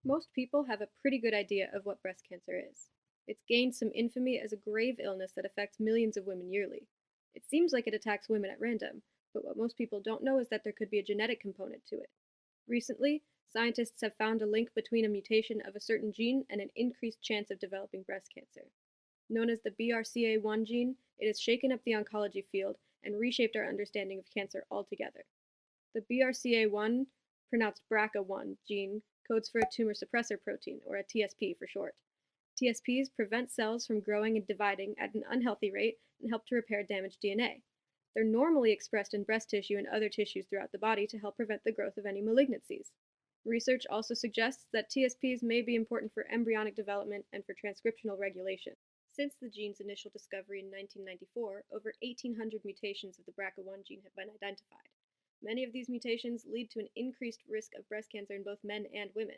Most people have a pretty good idea of what breast cancer is. It's gained some infamy as a grave illness that affects millions of women yearly. It seems like it attacks women at random, but what most people don't know is that there could be a genetic component to it. Recently, scientists have found a link between a mutation of a certain gene and an increased chance of developing breast cancer. Known as the BRCA1 gene, it has shaken up the oncology field and reshaped our understanding of cancer altogether. The BRCA1, pronounced BRCA1 gene, codes for a tumor suppressor protein, or a TSP for short. TSPs prevent cells from growing and dividing at an unhealthy rate and help to repair damaged DNA. They're normally expressed in breast tissue and other tissues throughout the body to help prevent the growth of any malignancies. Research also suggests that TSPs may be important for embryonic development and for transcriptional regulation. Since the gene's initial discovery in 1994, over 1,800 mutations of the BRCA1 gene have been identified. Many of these mutations lead to an increased risk of breast cancer in both men and women.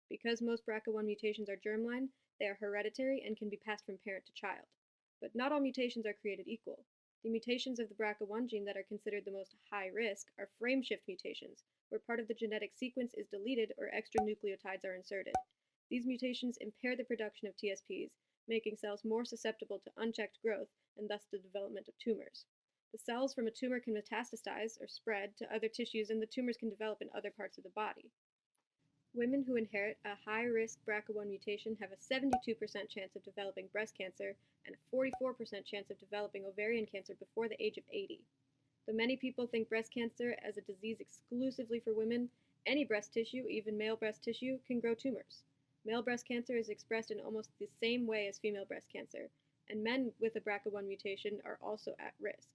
Because most BRCA1 mutations are germline, they are hereditary and can be passed from parent to child. But not all mutations are created equal. The mutations of the BRCA1 gene that are considered the most high risk are frameshift mutations, where part of the genetic sequence is deleted or extra nucleotides are inserted. These mutations impair the production of TSPs, making cells more susceptible to unchecked growth and thus the development of tumors. The cells from a tumor can metastasize or spread to other tissues, and the tumors can develop in other parts of the body. Women who inherit a high risk BRCA1 mutation have a 72% chance of developing breast cancer and a 44% chance of developing ovarian cancer before the age of 80. Though many people think breast cancer as a disease exclusively for women, any breast tissue, even male breast tissue, can grow tumors. Male breast cancer is expressed in almost the same way as female breast cancer, and men with a BRCA1 mutation are also at risk.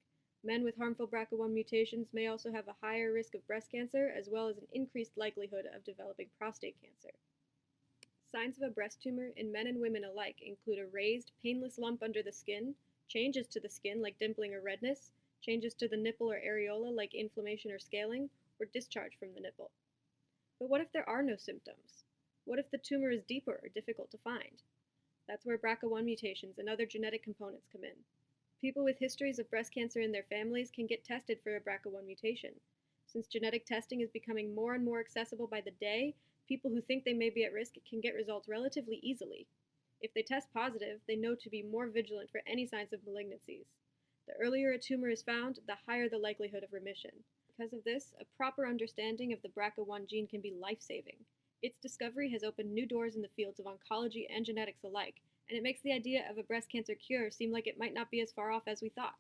Men with harmful BRCA1 mutations may also have a higher risk of breast cancer, as well as an increased likelihood of developing prostate cancer. Signs of a breast tumor in men and women alike include a raised, painless lump under the skin, changes to the skin like dimpling or redness, changes to the nipple or areola like inflammation or scaling, or discharge from the nipple. But what if there are no symptoms? What if the tumor is deeper or difficult to find? That's where BRCA1 mutations and other genetic components come in. People with histories of breast cancer in their families can get tested for a BRCA1 mutation. Since genetic testing is becoming more and more accessible by the day, people who think they may be at risk can get results relatively easily. If they test positive, they know to be more vigilant for any signs of malignancies. The earlier a tumor is found, the higher the likelihood of remission. Because of this, a proper understanding of the BRCA1 gene can be life-saving. Its discovery has opened new doors in the fields of oncology and genetics alike, and it makes the idea of a breast cancer cure seem like it might not be as far off as we thought.